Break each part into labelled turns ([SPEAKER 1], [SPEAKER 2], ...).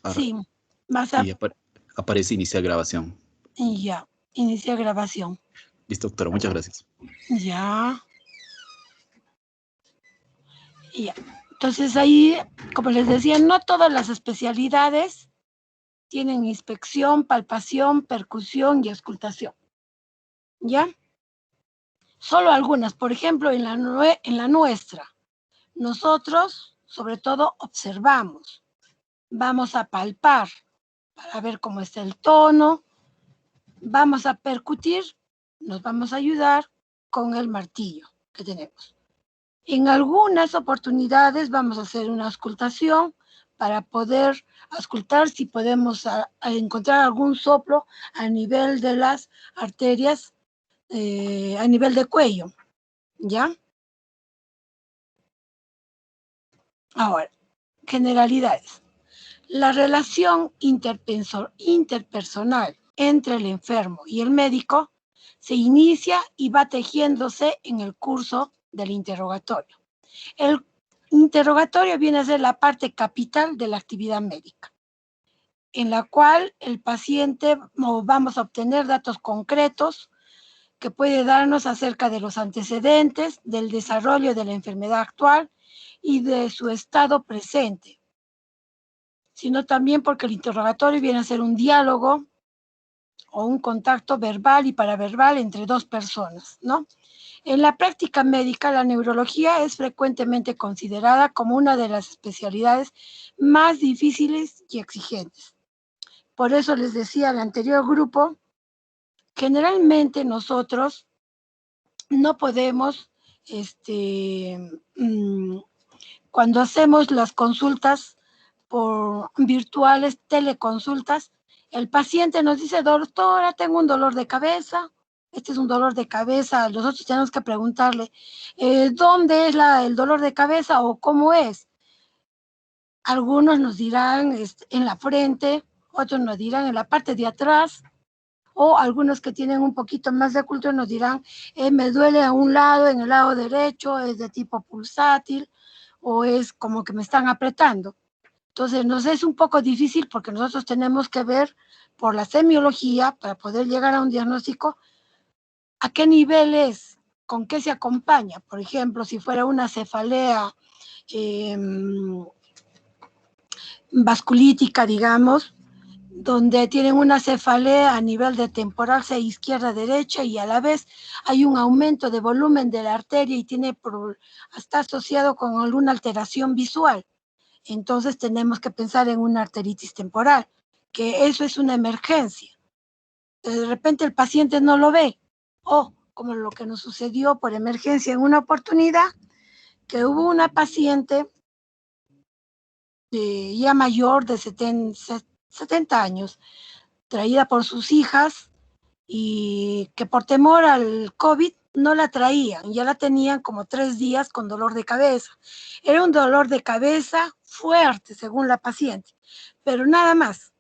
[SPEAKER 1] Ar-
[SPEAKER 2] Sí, vas a...
[SPEAKER 1] y aparece iniciar grabación.
[SPEAKER 2] Ya, inicia grabación.
[SPEAKER 1] Listo, doctora, muchas gracias.
[SPEAKER 2] Ya, ya. Entonces ahí, como les decía, no todas las especialidades tienen inspección, palpación, percusión y auscultación. ¿Ya? Solo algunas, por ejemplo, en la nuestra, nosotros sobre todo observamos, vamos a palpar para ver cómo está el tono, vamos a percutir, nos vamos a ayudar con el martillo que tenemos. En algunas oportunidades vamos a hacer una auscultación para poder auscultar si podemos a encontrar algún soplo a nivel de las arterias, a nivel de cuello, ¿ya? Ahora, generalidades. La relación interpersonal entre el enfermo y el médico se inicia y va tejiéndose en el curso del interrogatorio. El interrogatorio viene a ser la parte capital de la actividad médica, en la cual el paciente vamos a obtener datos concretos que puede darnos acerca de los antecedentes, del desarrollo de la enfermedad actual y de su estado presente, sino también porque el interrogatorio viene a ser un diálogo o un contacto verbal y paraverbal entre dos personas, ¿no? En la práctica médica, la neurología es frecuentemente considerada como una de las especialidades más difíciles y exigentes. Por eso les decía al anterior grupo, generalmente nosotros no podemos, cuando hacemos las consultas por virtuales, teleconsultas, el paciente nos dice, doctora, tengo un dolor de cabeza, este es un dolor de cabeza, nosotros tenemos que preguntarle, ¿dónde es el dolor de cabeza o cómo es? Algunos nos dirán en la frente, otros nos dirán en la parte de atrás, o algunos que tienen un poquito más de cultura nos dirán, me duele a un lado, en el lado derecho, es de tipo pulsátil, o es como que me están apretando. Entonces nos es un poco difícil porque nosotros tenemos que ver por la semiología para poder llegar a un diagnóstico a qué nivel es, con qué se acompaña. Por ejemplo, si fuera una cefalea eh, vasculítica, digamos, donde tienen una cefalea a nivel de temporal sea izquierda-derecha y a la vez hay un aumento de volumen de la arteria y está asociado con alguna alteración visual. Entonces tenemos que pensar en una arteritis temporal, que eso es una emergencia. De repente el paciente no lo ve, o como lo que nos sucedió por emergencia en una oportunidad, que hubo una paciente ya mayor de 70 años, traída por sus hijas y que por temor al COVID no la traían, ya la tenían como 3 días con dolor de cabeza. Era un dolor de cabeza fuerte, según la paciente, pero nada más.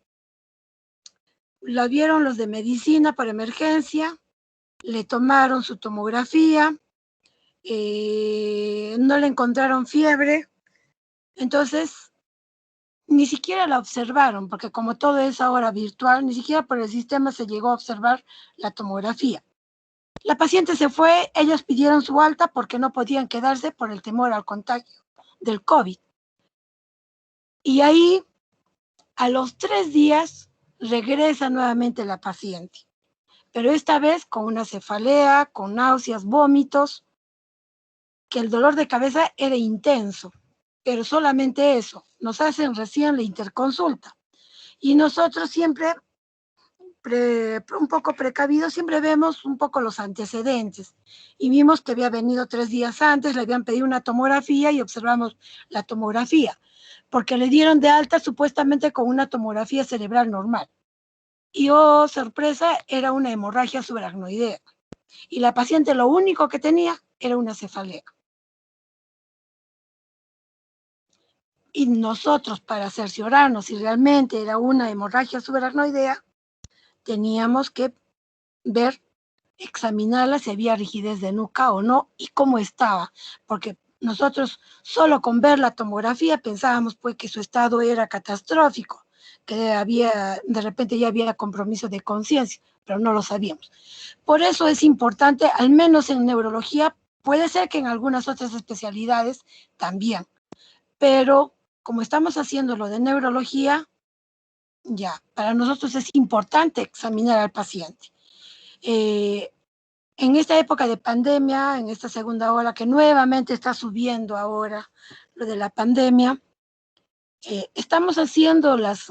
[SPEAKER 2] La vieron los de medicina por emergencia, le tomaron su tomografía, no le encontraron fiebre, entonces ni siquiera la observaron, porque como todo es ahora virtual, ni siquiera por el sistema se llegó a observar la tomografía. La paciente se fue, ellos pidieron su alta porque no podían quedarse por el temor al contagio del COVID. Y ahí, a los 3 días, regresa nuevamente la paciente, pero esta vez con una cefalea, con náuseas, vómitos, que el dolor de cabeza era intenso, pero solamente eso. Nos hacen recién la interconsulta. Y nosotros siempre un poco precavidos, siempre vemos un poco los antecedentes y vimos que había venido 3 días antes, le habían pedido una tomografía y observamos la tomografía, porque le dieron de alta supuestamente con una tomografía cerebral normal. Y oh, sorpresa, era una hemorragia subaracnoidea. Y la paciente lo único que tenía era una cefalea. Y nosotros, para cerciorarnos si realmente era una hemorragia subaracnoidea, teníamos que ver, examinarla si había rigidez de nuca o no y cómo estaba, porque nosotros solo con ver la tomografía pensábamos pues que su estado era catastrófico, que de repente ya había compromiso de conciencia, pero no lo sabíamos. Por eso es importante, al menos en neurología, puede ser que en algunas otras especialidades también, pero como estamos haciendo lo de neurología, ya, para nosotros es importante examinar al paciente. En esta época de pandemia, en esta segunda ola que nuevamente está subiendo ahora lo de la pandemia, estamos haciendo las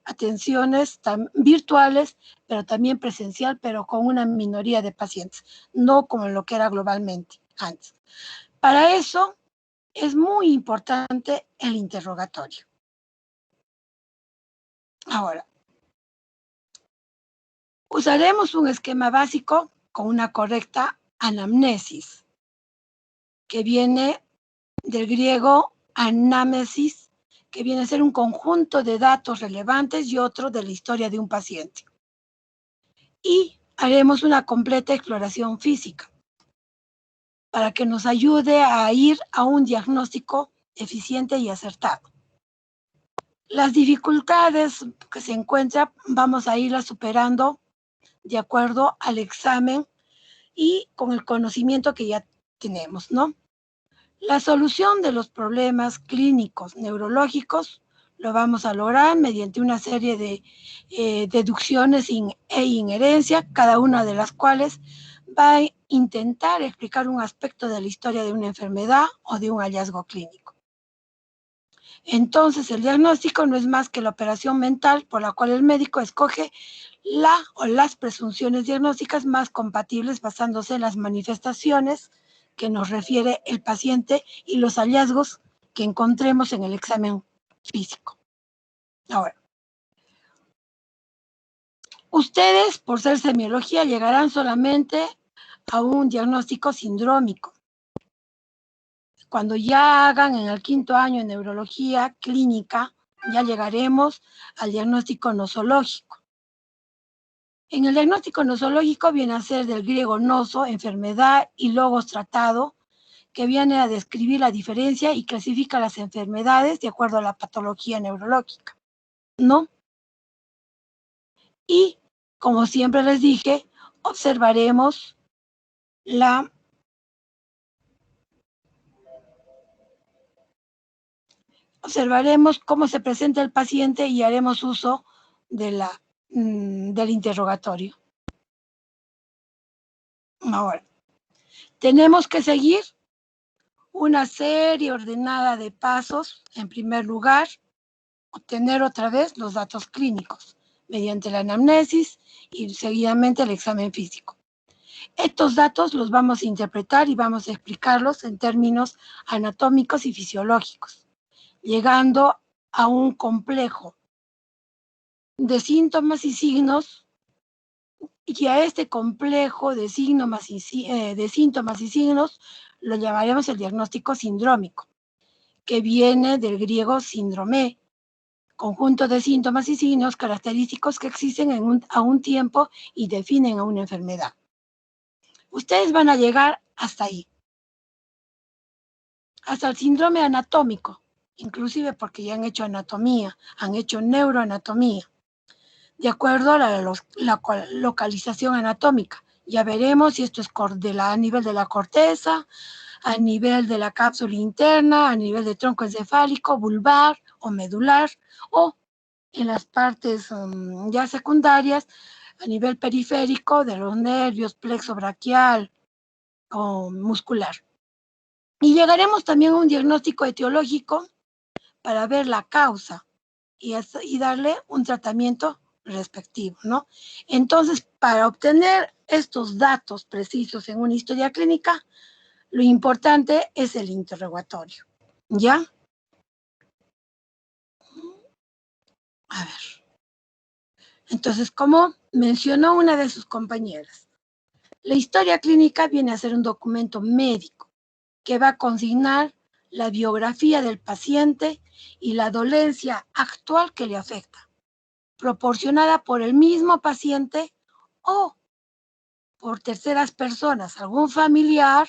[SPEAKER 2] atenciones virtuales, pero también presencial, pero con una minoría de pacientes, no como lo que era globalmente antes. Para eso es muy importante el interrogatorio. Ahora, usaremos un esquema básico con una correcta anamnesis, que viene del griego anamnesis, que viene a ser un conjunto de datos relevantes y otro de la historia de un paciente. Y haremos una completa exploración física para que nos ayude a ir a un diagnóstico eficiente y acertado. Las dificultades que se encuentran vamos a irlas superando de acuerdo al examen y con el conocimiento que ya tenemos, ¿no? La solución de los problemas clínicos neurológicos lo vamos a lograr mediante una serie de deducciones e inherencia, cada una de las cuales va a intentar explicar un aspecto de la historia de una enfermedad o de un hallazgo clínico. Entonces, el diagnóstico no es más que la operación mental por la cual el médico escoge la o las presunciones diagnósticas más compatibles basándose en las manifestaciones que nos refiere el paciente y los hallazgos que encontremos en el examen físico. Ahora, ustedes, por ser semiología, llegarán solamente a un diagnóstico sindrómico. Cuando ya hagan en el 5º año en neurología clínica, ya llegaremos al diagnóstico nosológico. En el diagnóstico nosológico viene a ser del griego noso, enfermedad, y logos, tratado, que viene a describir la diferencia y clasifica las enfermedades de acuerdo a la patología neurológica, ¿no? Y, como siempre les dije, observaremos cómo se presenta el paciente y haremos uso del interrogatorio. Ahora, tenemos que seguir una serie ordenada de pasos. En primer lugar, obtener otra vez los datos clínicos mediante la anamnesis y seguidamente el examen físico. Estos datos los vamos a interpretar y vamos a explicarlos en términos anatómicos y fisiológicos, llegando a un complejo de síntomas y signos, y a este complejo de síntomas y signos lo llamaremos el diagnóstico sindrómico, que viene del griego síndrome, conjunto de síntomas y signos característicos que existen a un tiempo y definen a una enfermedad. Ustedes van a llegar hasta ahí, hasta el síndrome anatómico, inclusive porque ya han hecho anatomía, han hecho neuroanatomía, de acuerdo a la localización anatómica. Ya veremos si esto es a nivel de la corteza, a nivel de la cápsula interna, a nivel de tronco encefálico, vulvar o medular, o en las partes ya secundarias, a nivel periférico de los nervios, plexo braquial o muscular. Y llegaremos también a un diagnóstico etiológico para ver la causa y darle un tratamiento respectivo, ¿no? Entonces, para obtener estos datos precisos en una historia clínica, lo importante es el interrogatorio, ¿ya? A ver. Entonces, como mencionó una de sus compañeras, la historia clínica viene a ser un documento médico que va a consignar la biografía del paciente y la dolencia actual que le afecta, proporcionada por el mismo paciente o por terceras personas, algún familiar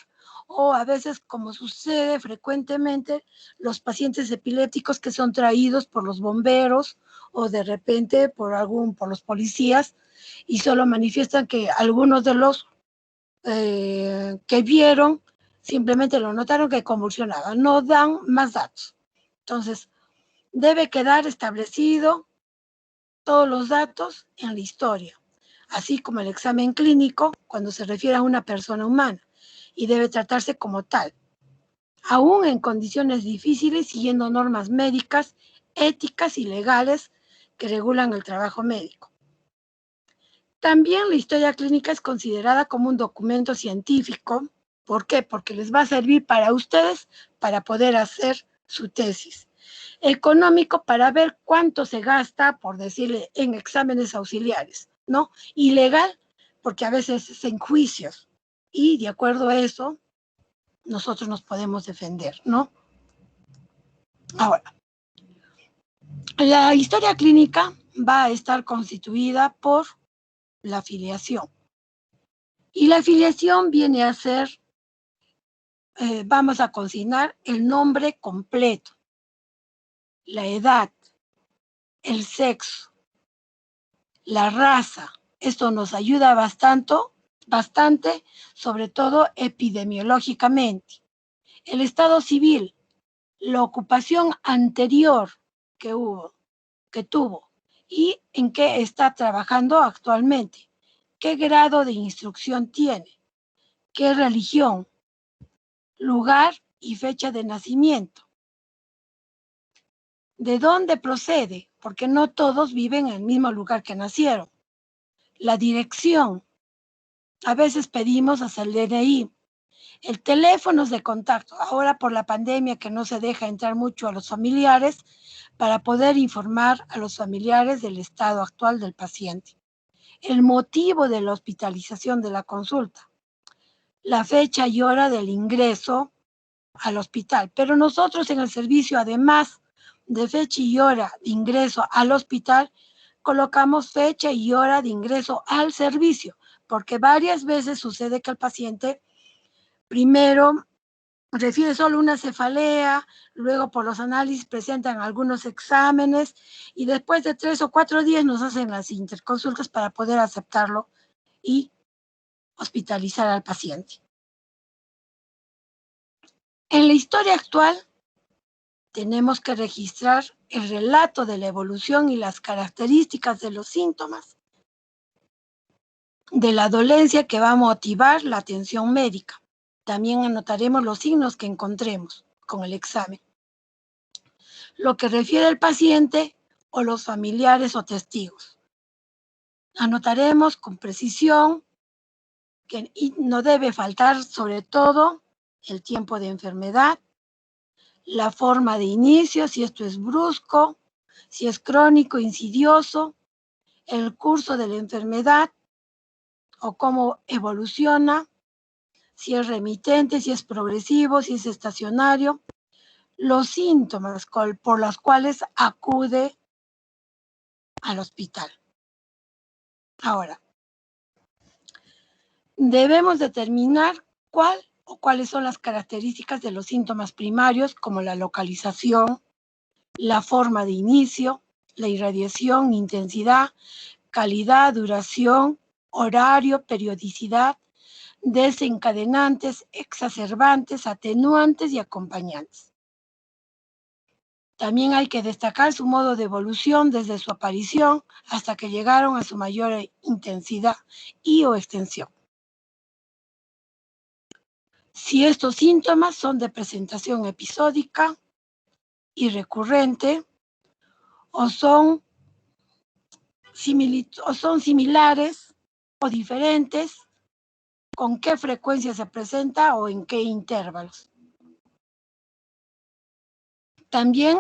[SPEAKER 2] o a veces, como sucede frecuentemente, los pacientes epilépticos que son traídos por los bomberos o de repente por los policías y solo manifiestan que algunos de los que vieron simplemente lo notaron que convulsionaba, no dan más datos. Entonces, debe quedar establecido todos los datos en la historia, así como el examen clínico cuando se refiere a una persona humana, y debe tratarse como tal, aún en condiciones difíciles, siguiendo normas médicas, éticas y legales que regulan el trabajo médico. También la historia clínica es considerada como un documento científico. ¿Por qué? Porque les va a servir para ustedes para poder hacer su tesis. Económico para ver cuánto se gasta, por decirle, en exámenes auxiliares, ¿no? Y legal, porque a veces es en juicios. Y de acuerdo a eso, nosotros nos podemos defender, ¿no? Ahora, la historia clínica va a estar constituida por la afiliación. Y la afiliación viene a ser, vamos a consignar el nombre completo, la edad, el sexo, la raza. Esto nos ayuda bastante, sobre todo epidemiológicamente. El estado civil, la ocupación anterior que tuvo y en qué está trabajando actualmente, qué grado de instrucción tiene, qué religión, lugar y fecha de nacimiento, de dónde procede, porque no todos viven en el mismo lugar que nacieron, la dirección, a veces pedimos hasta el DNI, el teléfono de contacto, ahora por la pandemia que no se deja entrar mucho a los familiares, para poder informar a los familiares del estado actual del paciente, el motivo de la hospitalización de la consulta, la fecha y hora del ingreso al hospital. Pero nosotros en el servicio, además de fecha y hora de ingreso al hospital, colocamos fecha y hora de ingreso al servicio, porque varias veces sucede que el paciente primero refiere solo una cefalea, luego por los análisis presentan algunos exámenes y después de 3 o 4 días nos hacen las interconsultas para poder aceptarlo y hospitalizar al paciente. En la historia actual tenemos que registrar el relato de la evolución y las características de los síntomas de la dolencia que va a motivar la atención médica. También anotaremos los signos que encontremos con el examen, lo que refiere al paciente o los familiares o testigos. Anotaremos con precisión que no debe faltar sobre todo el tiempo de enfermedad, la forma de inicio, si esto es brusco, si es crónico, insidioso, el curso de la enfermedad o cómo evoluciona, si es remitente, si es progresivo, si es estacionario, los síntomas por los cuales acude al hospital. Ahora, debemos determinar cuáles son las características de los síntomas primarios, como la localización, la forma de inicio, la irradiación, intensidad, calidad, duración, horario, periodicidad, desencadenantes, exacerbantes, atenuantes y acompañantes. También hay que destacar su modo de evolución desde su aparición hasta que llegaron a su mayor intensidad y o extensión. Si estos síntomas son de presentación episódica y recurrente o son similares o diferentes, con qué frecuencia se presenta o en qué intervalos. También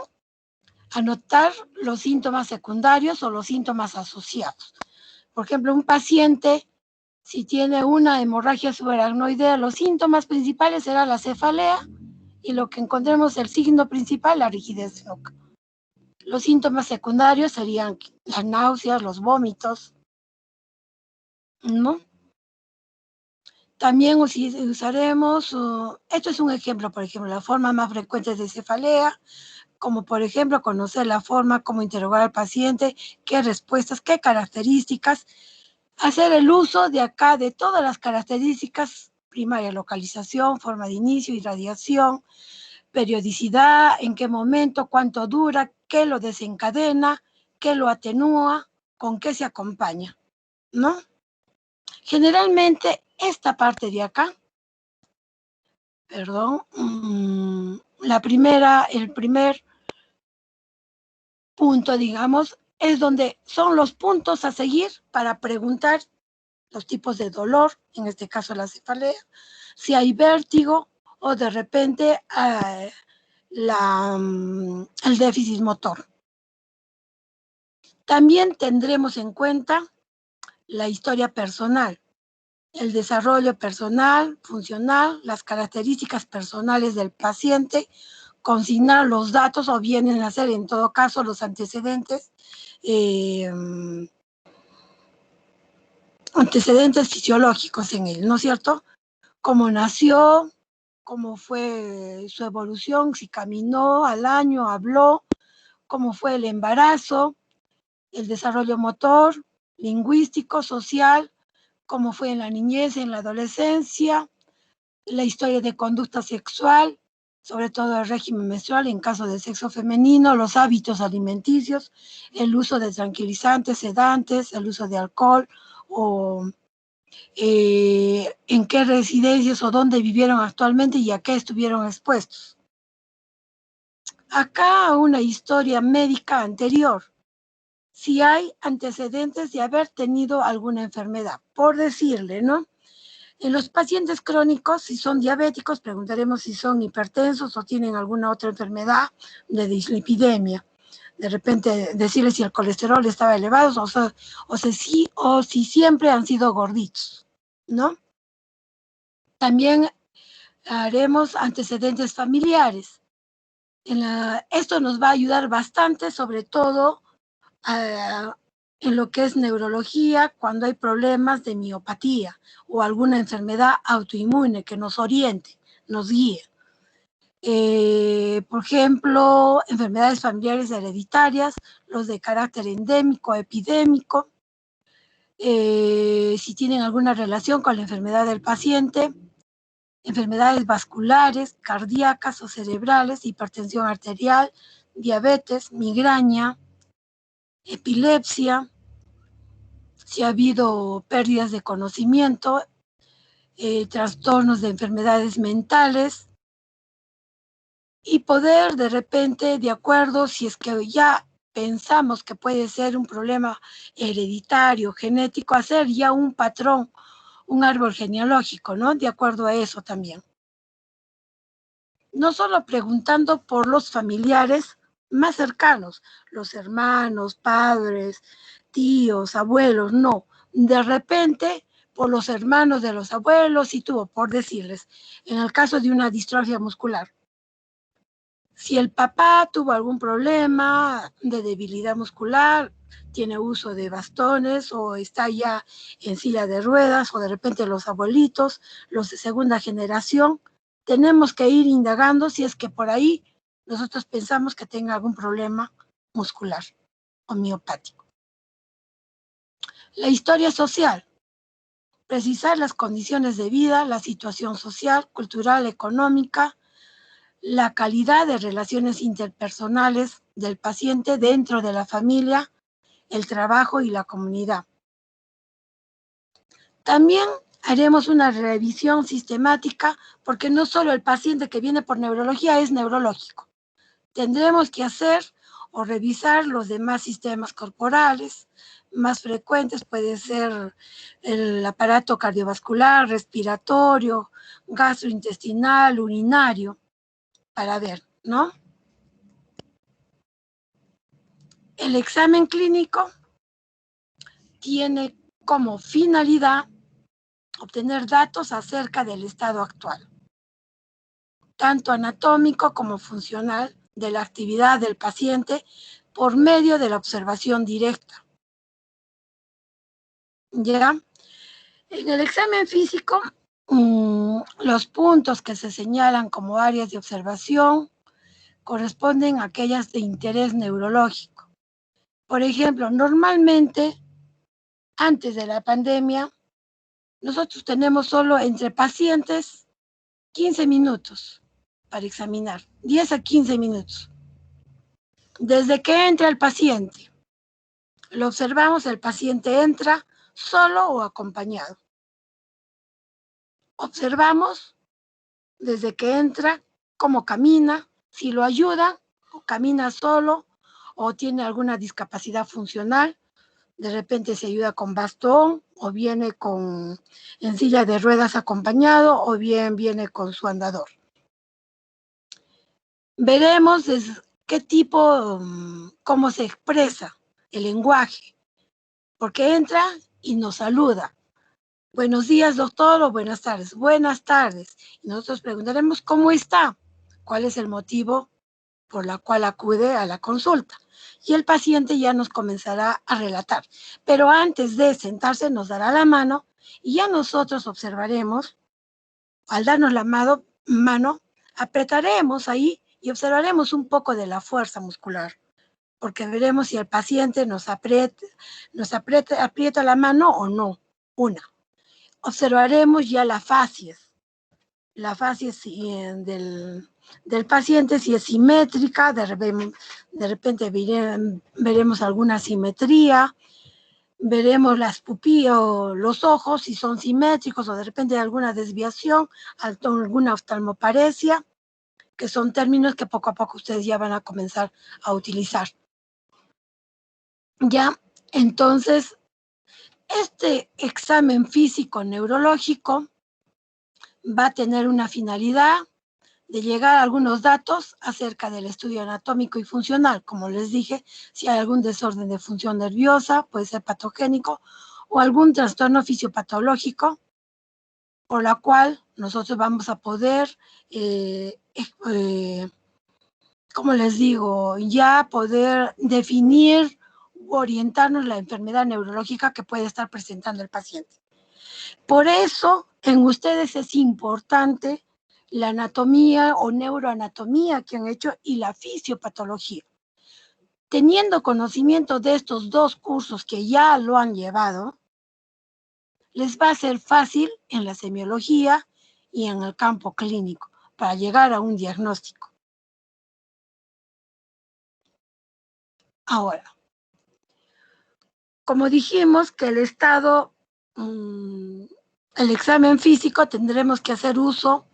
[SPEAKER 2] anotar los síntomas secundarios o los síntomas asociados. Por ejemplo, un paciente, si tiene una hemorragia subaracnoidea, los síntomas principales serán la cefalea y lo que encontremos el signo principal, la rigidez de nuca. Los síntomas secundarios serían las náuseas, los vómitos, ¿no? También usaremos, esto es un ejemplo, por ejemplo, la forma más frecuente de cefalea, como por ejemplo conocer la forma, cómo interrogar al paciente, qué respuestas, qué características, hacer el uso de acá de todas las características primaria, localización, forma de inicio, irradiación, periodicidad, en qué momento, cuánto dura, qué lo desencadena, qué lo atenúa, con qué se acompaña, ¿no? Generalmente esta parte de acá, perdón, el primer punto, digamos, es donde son los puntos a seguir para preguntar los tipos de dolor, en este caso la cefalea, si hay vértigo o de repente el déficit motor. También tendremos en cuenta la historia personal, el desarrollo personal, funcional, las características personales del paciente, consignar los datos o vienen a ser en todo caso los antecedentes fisiológicos en él, ¿no es cierto? Cómo nació, cómo fue su evolución, si caminó al año, habló, cómo fue el embarazo, el desarrollo motor, lingüístico, social, cómo fue en la niñez, en la adolescencia, la historia de conducta sexual, sobre todo el régimen menstrual en caso de sexo femenino, los hábitos alimenticios, el uso de tranquilizantes, sedantes, el uso de alcohol o en qué residencias o dónde vivieron actualmente y a qué estuvieron expuestos. Acá una historia médica anterior, si hay antecedentes de haber tenido alguna enfermedad, por decirle, ¿no? En los pacientes crónicos, si son diabéticos, preguntaremos si son hipertensos o tienen alguna otra enfermedad de dislipidemia. De repente decirles si el colesterol estaba elevado o si siempre han sido gorditos, ¿no? También haremos antecedentes familiares. Esto nos va a ayudar bastante, sobre todo en lo que es neurología, cuando hay problemas de miopatía o alguna enfermedad autoinmune que nos oriente, nos guíe. Por ejemplo, enfermedades familiares hereditarias, los de carácter endémico, epidémico, si tienen alguna relación con la enfermedad del paciente, enfermedades vasculares, cardíacas o cerebrales, hipertensión arterial, diabetes, migraña, epilepsia, si ha habido pérdidas de conocimiento, trastornos de enfermedades mentales, y poder de repente, de acuerdo, si es que ya pensamos que puede ser un problema hereditario, genético, hacer ya un patrón, un árbol genealógico, ¿no? De acuerdo a eso también. No solo preguntando por los familiares más cercanos, los hermanos, padres, tíos, abuelos, no. De repente, por los hermanos de los abuelos, y tuvo, por decirles, en el caso de una distrofia muscular, si el papá tuvo algún problema de debilidad muscular, tiene uso de bastones o está ya en silla de ruedas, o de repente los abuelitos, los de segunda generación, tenemos que ir indagando si es que por ahí nosotros pensamos que tenga algún problema muscular o miopático. La historia social. Precisar las condiciones de vida, la situación social, cultural, económica, la calidad de relaciones interpersonales del paciente dentro de la familia, el trabajo y la comunidad. También haremos una revisión sistemática porque no solo el paciente que viene por neurología es neurológico. Tendremos que hacer o revisar los demás sistemas corporales. Más frecuentes puede ser el aparato cardiovascular, respiratorio, gastrointestinal, urinario, para ver, ¿no? El examen clínico tiene como finalidad obtener datos acerca del estado actual, tanto anatómico como funcional, de la actividad del paciente por medio de la observación directa. ¿Ya? En el examen físico Los puntos que se señalan como áreas de observación corresponden a aquellas de interés neurológico. Por ejemplo, normalmente, antes de la pandemia, nosotros tenemos solo entre pacientes 15 minutos para examinar, 10 a 15 minutos. Desde que entra el paciente, lo observamos, el paciente entra solo o acompañado. Observamos desde que entra cómo camina, si lo ayuda, o camina solo, o tiene alguna discapacidad funcional, de repente se ayuda con bastón, o viene en silla de ruedas acompañado, o bien viene con su andador. Veremos qué tipo, cómo se expresa el lenguaje, porque entra y nos saluda. Buenos días, doctor, o buenas tardes. Buenas tardes. Y nosotros preguntaremos cómo está, cuál es el motivo por la cual acude a la consulta. Y el paciente ya nos comenzará a relatar. Pero antes de sentarse nos dará la mano y ya nosotros observaremos, al darnos la mano, apretaremos ahí y observaremos un poco de la fuerza muscular, porque veremos si el paciente nos aprieta la mano o no. Observaremos ya la facies del paciente, si es simétrica, de repente veremos alguna simetría, veremos las pupilas o los ojos, si son simétricos o de repente alguna desviación, alguna oftalmoparesia, que son términos que poco a poco ustedes ya van a comenzar a utilizar. Ya, entonces, este examen físico neurológico va a tener una finalidad de llegar a algunos datos acerca del estudio anatómico y funcional. Como les dije, si hay algún desorden de función nerviosa, puede ser patogénico, o algún trastorno fisiopatológico, por la cual nosotros vamos a poder, como les digo, ya poder definir u orientarnos la enfermedad neurológica que puede estar presentando el paciente. Por eso, en ustedes es importante la anatomía o neuroanatomía que han hecho y la fisiopatología. Teniendo conocimiento de estos dos cursos que ya lo han llevado, les va a ser fácil en la semiología y en el campo clínico para llegar a un diagnóstico. Ahora, como dijimos que el examen físico tendremos que hacer uso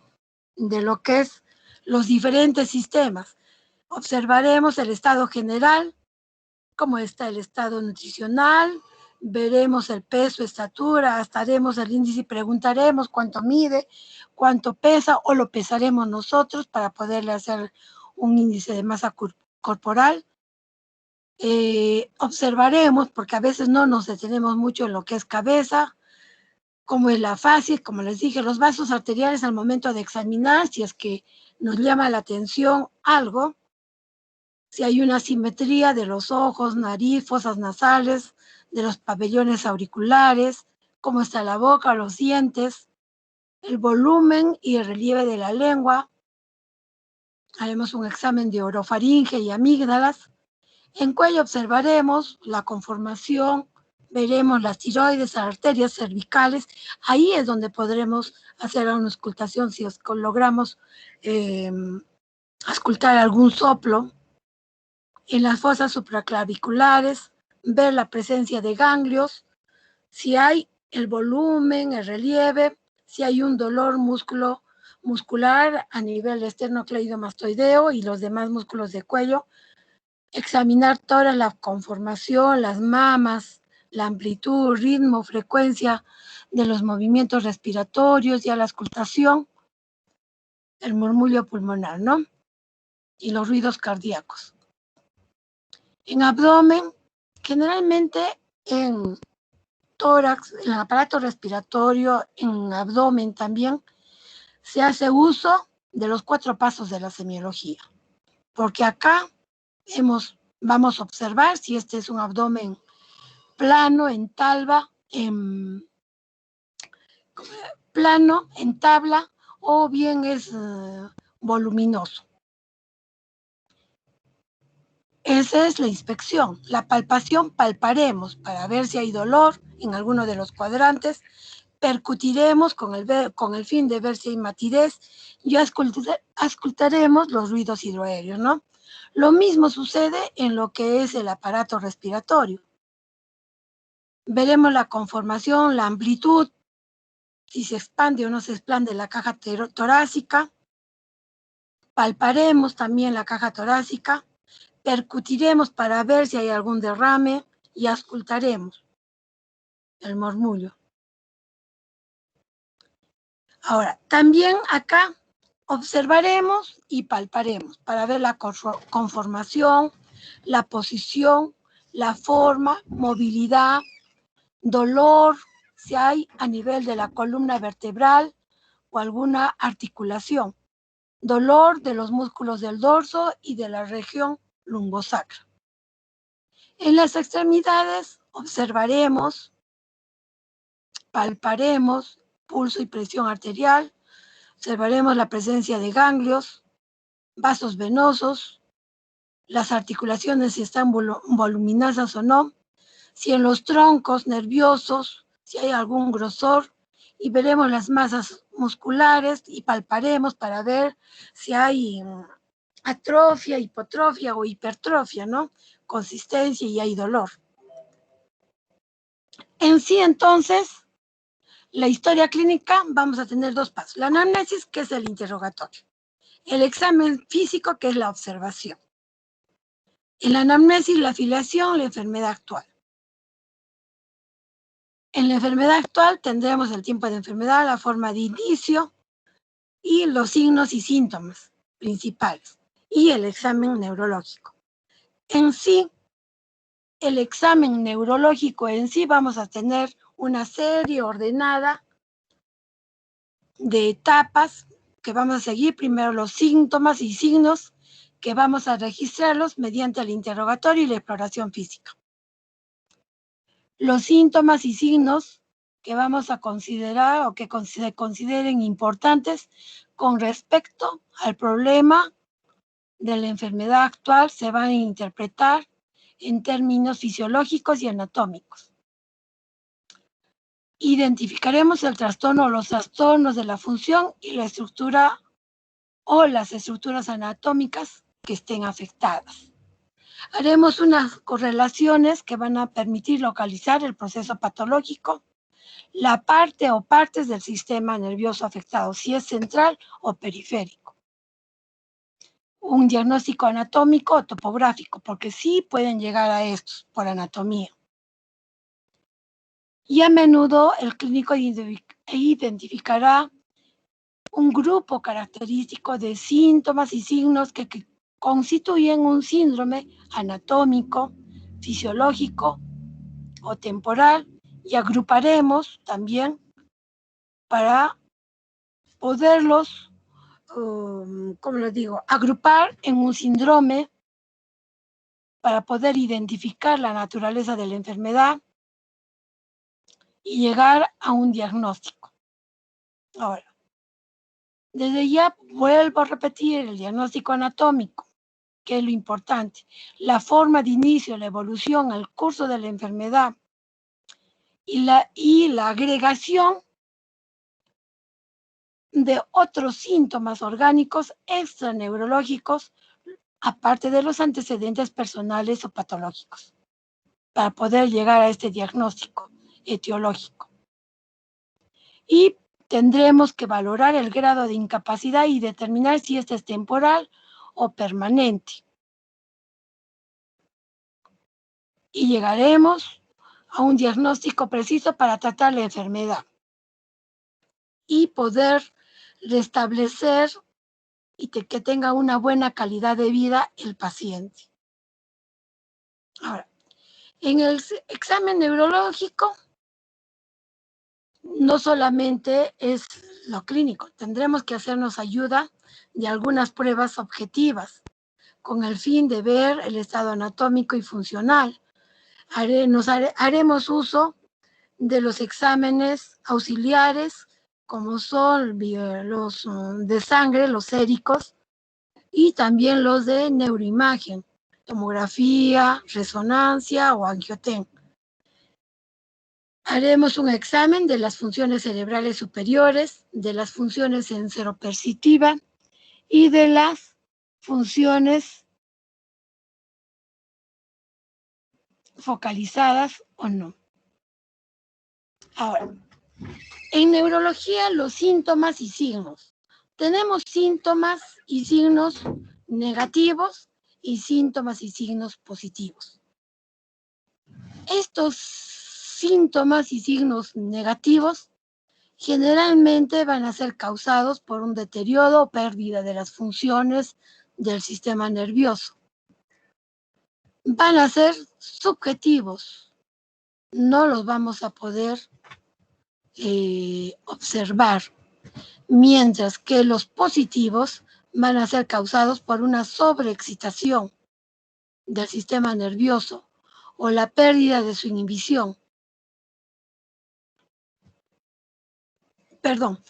[SPEAKER 2] de lo que es los diferentes sistemas. Observaremos el estado general, cómo está el estado nutricional, veremos el peso, estatura, haremos el índice y preguntaremos cuánto mide, cuánto pesa, o lo pesaremos nosotros para poderle hacer un índice de masa corporal. Observaremos, porque a veces no nos detenemos mucho en lo que es cabeza, como es la fascia, como les dije, los vasos arteriales al momento de examinar, si es que nos llama la atención algo, si hay una simetría de los ojos, nariz, fosas nasales, de los pabellones auriculares, cómo está la boca, los dientes, el volumen y el relieve de la lengua. Haremos un examen de orofaringe y amígdalas. En cuello observaremos la conformación, veremos las tiroides, las arterias cervicales. Ahí es donde podremos hacer una auscultación si logramos auscultar algún soplo. En las fosas supraclaviculares, ver la presencia de ganglios, si hay el volumen, el relieve, si hay un dolor muscular a nivel esternocleidomastoideo y los demás músculos de cuello. Examinar toda la conformación, las mamas, la amplitud, ritmo, frecuencia de los movimientos respiratorios y a la auscultación, el murmullo pulmonar, ¿no? Y los ruidos cardíacos. En abdomen, generalmente en tórax, en el aparato respiratorio, en abdomen también, se hace uso de los 4 pasos de la semiología, porque acá vamos a observar si este es un abdomen plano, en talva, plano, en tabla, o bien es voluminoso. Esa es la inspección. La palpación, palparemos para ver si hay dolor en alguno de los cuadrantes, percutiremos con el fin de ver si hay matidez y auscultaremos los ruidos hidroaéreos, ¿no? Lo mismo sucede en lo que es el aparato respiratorio. Veremos la conformación, la amplitud, si se expande o no se expande la caja torácica. Palparemos también la caja torácica, percutiremos para ver si hay algún derrame y auscultaremos el murmullo. Ahora, también acá observaremos y palparemos para ver la conformación, la posición, la forma, movilidad, dolor, si hay a nivel de la columna vertebral o alguna articulación, dolor de los músculos del dorso y de la región lumbosacra. En las extremidades observaremos, palparemos pulso y presión arterial, observaremos la presencia de ganglios, vasos venosos, las articulaciones si están voluminosas o no, si en los troncos nerviosos, si hay algún grosor, y veremos las masas musculares y palparemos para ver si hay atrofia, hipotrofia o hipertrofia, ¿no? Consistencia y hay dolor. En sí, entonces, la historia clínica, vamos a tener dos pasos. La anamnesis, que es el interrogatorio. El examen físico, que es la observación. En la anamnesis, la afiliación, la enfermedad actual. En la enfermedad actual tendremos el tiempo de enfermedad, la forma de inicio y los signos y síntomas principales y el examen neurológico. En sí, el examen neurológico en sí vamos a tener una serie ordenada de etapas que vamos a seguir. Primero los síntomas y signos que vamos a registrarlos mediante el interrogatorio y la exploración física. Los síntomas y signos que vamos a considerar o que se consideren importantes con respecto al problema de la enfermedad actual se van a interpretar en términos fisiológicos y anatómicos. Identificaremos el trastorno o los trastornos de la función y la estructura o las estructuras anatómicas que estén afectadas. Haremos unas correlaciones que van a permitir localizar el proceso patológico, la parte o partes del sistema nervioso afectado, si es central o periférico. Un diagnóstico anatómico o topográfico, porque sí pueden llegar a estos por anatomía. Y a menudo el clínico identificará un grupo característico de síntomas y signos que constituyen un síndrome anatómico, fisiológico o temporal, y agruparemos también para poderlos, ¿cómo les digo?, agrupar en un síndrome para poder identificar la naturaleza de la enfermedad y llegar a un diagnóstico. Ahora, desde ya vuelvo a repetir el diagnóstico anatómico, que es lo importante, la forma de inicio, la evolución, el curso de la enfermedad y la agregación de otros síntomas orgánicos extraneurológicos, aparte de los antecedentes personales o patológicos, para poder llegar a este diagnóstico etiológico. Y tendremos que valorar el grado de incapacidad y determinar si este es temporal o permanente. Y llegaremos a un diagnóstico preciso para tratar la enfermedad y poder restablecer y que tenga una buena calidad de vida el paciente. Ahora, en el examen neurológico no solamente es lo clínico, tendremos que hacernos ayuda de algunas pruebas objetivas con el fin de ver el estado anatómico y funcional. Haremos uso de los exámenes auxiliares como son los de sangre, los séricos, y también los de neuroimagen, tomografía, resonancia o angioten. Haremos un examen de las funciones cerebrales superiores, de las funciones sensopercitiva y de las funciones focalizadas o no. Ahora, en neurología, los síntomas y signos. Tenemos síntomas y signos negativos y síntomas y signos positivos. Estos síntomas y signos negativos generalmente van a ser causados por un deterioro o pérdida de las funciones del sistema nervioso. Van a ser subjetivos, no los vamos a poder observar, mientras que los positivos van a ser causados por una sobreexcitación del sistema nervioso o la pérdida de su inhibición. Perdón,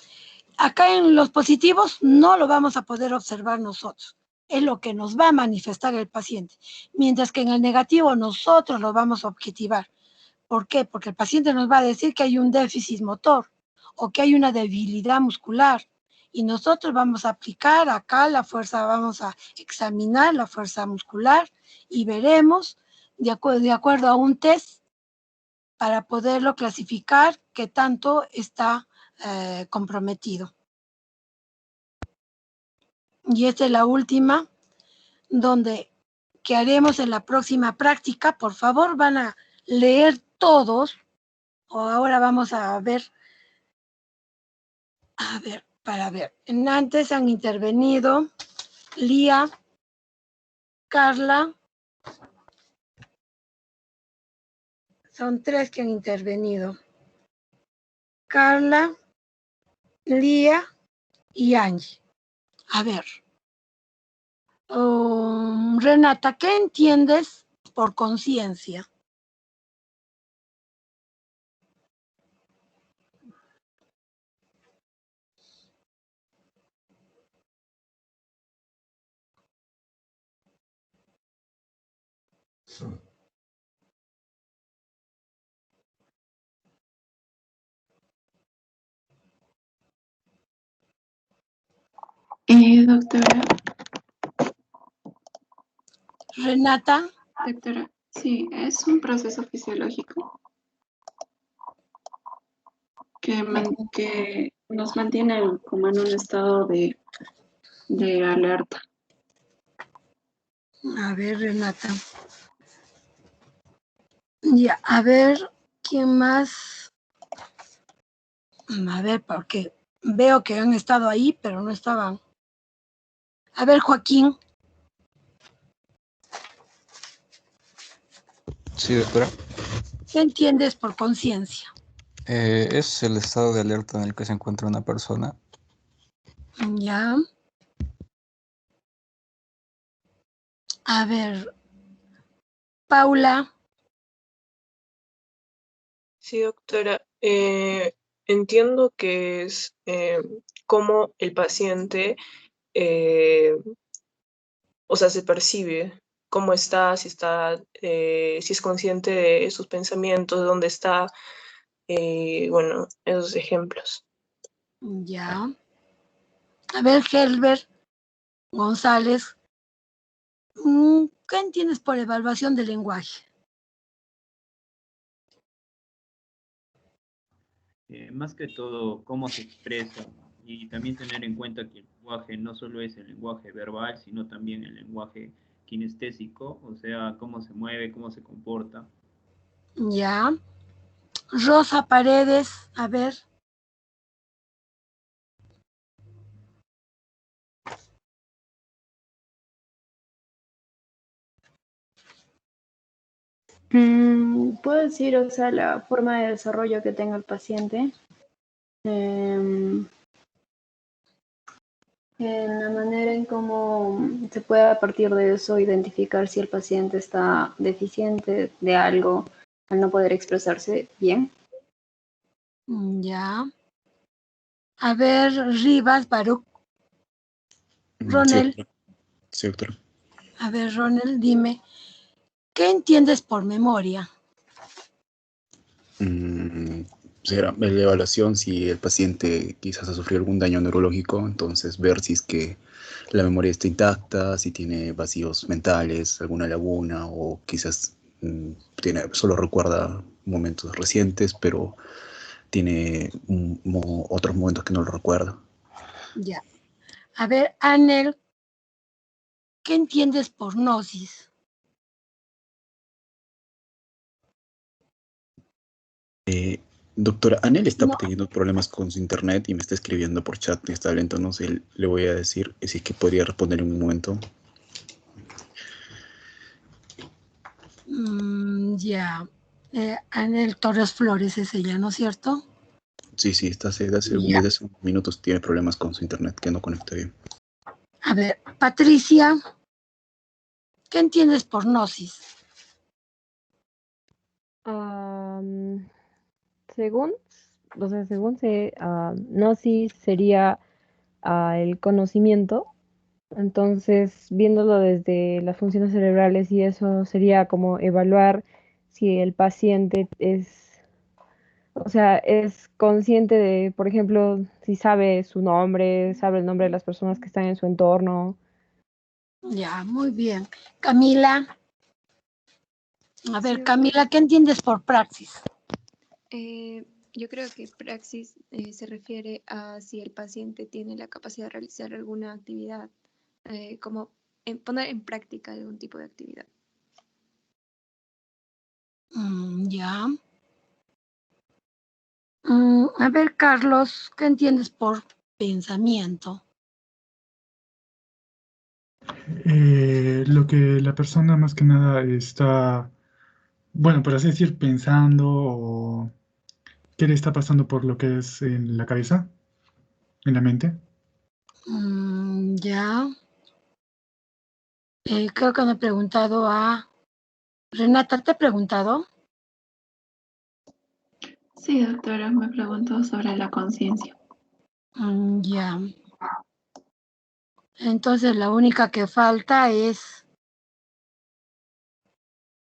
[SPEAKER 2] acá en los positivos no lo vamos a poder observar nosotros, es lo que nos va a manifestar el paciente, mientras que en el negativo nosotros lo vamos a objetivar. ¿Por qué? Porque el paciente nos va a decir que hay un déficit motor o que hay una debilidad muscular y nosotros vamos a aplicar acá la fuerza, vamos a examinar la fuerza muscular y veremos de acuerdo a un test para poderlo clasificar qué tanto está comprometido. Y esta es la última, donde que haremos en la próxima práctica. Por favor, van a leer todos, o ahora vamos a ver, para ver. Antes han intervenido Lía, Carla, son 3 que han intervenido. Carla, Lía y Angie. A ver. Renata, ¿qué entiendes por conciencia?
[SPEAKER 3] Doctora.
[SPEAKER 2] Renata.
[SPEAKER 3] Doctora, sí, es un proceso fisiológico que nos mantiene como en un estado de alerta.
[SPEAKER 2] A ver, Renata. Ya, a ver, ¿quién más? A ver, porque veo que han estado ahí, pero no estaban. A ver, Joaquín.
[SPEAKER 4] Sí, doctora.
[SPEAKER 2] ¿Qué entiendes por conciencia?
[SPEAKER 4] Es el estado de alerta en el que se encuentra una persona.
[SPEAKER 2] Ya. A ver, Paula.
[SPEAKER 5] Sí, doctora. Entiendo que es cómo el paciente, o sea, se percibe, cómo está, si es consciente de sus pensamientos, de dónde está, bueno, esos ejemplos.
[SPEAKER 2] Ya. A ver, Helber González. ¿Qué entiendes por evaluación del lenguaje?
[SPEAKER 6] Más que todo, cómo se expresa y también tener en cuenta que el lenguaje no solo es el lenguaje verbal, sino también el lenguaje kinestésico, o sea, cómo se mueve, cómo se comporta.
[SPEAKER 2] Ya. Rosa Paredes, a ver.
[SPEAKER 7] Puedo decir, o sea, la forma de desarrollo que tenga el paciente, en la manera en cómo se puede a partir de eso identificar si el paciente está deficiente de algo al no poder expresarse bien.
[SPEAKER 2] Ya. A ver, Rivas, Baruch,
[SPEAKER 1] Sí,
[SPEAKER 2] Ronel.
[SPEAKER 1] doctora. Sí, doctora.
[SPEAKER 2] A ver, Ronel, dime, ¿qué entiendes por memoria?
[SPEAKER 1] Será la evaluación si el paciente quizás ha sufrido algún daño neurológico, entonces ver si es que la memoria está intacta, si tiene vacíos mentales, alguna laguna o quizás solo recuerda momentos recientes, pero tiene otros momentos que no lo recuerda.
[SPEAKER 2] Ya. A ver, Anel, ¿qué entiendes por gnosis?
[SPEAKER 1] Doctora, Anel está
[SPEAKER 2] No,
[SPEAKER 1] teniendo problemas con su internet y me está escribiendo por chat y está lento, no sé, le voy a decir si es que podría responder en un momento.
[SPEAKER 2] ya. Anel Torres Flores es ella, ¿no es cierto?
[SPEAKER 1] Sí, está desde
[SPEAKER 2] Ya.
[SPEAKER 1] hace unos minutos tiene problemas con su internet, que no conecta bien.
[SPEAKER 2] A ver, Patricia, ¿qué entiendes por gnosis?
[SPEAKER 8] Según, o sea, según se, gnosis sería el conocimiento. Entonces, viéndolo desde las funciones cerebrales y eso sería como evaluar si el paciente es, o sea, es consciente de, por ejemplo, si sabe su nombre, sabe el nombre de las personas que están en su entorno.
[SPEAKER 2] Ya, muy bien. Camila, a
[SPEAKER 9] Sí,
[SPEAKER 2] ver,
[SPEAKER 9] doctora.
[SPEAKER 2] Camila, ¿qué entiendes por praxis?
[SPEAKER 9] Yo creo que praxis se refiere a si el paciente tiene la capacidad de realizar alguna actividad, como poner en práctica algún tipo de actividad.
[SPEAKER 2] Ya. A ver, Carlos, ¿qué entiendes por pensamiento?
[SPEAKER 10] Lo que la persona más que nada está, bueno, por así decir, pensando o qué le está pasando por lo que es en la cabeza, en la mente.
[SPEAKER 2] Ya. Creo que me he preguntado a Renata, ¿te he preguntado?
[SPEAKER 3] Sí, doctora, me preguntó sobre la conciencia.
[SPEAKER 2] Ya. Entonces la única que falta es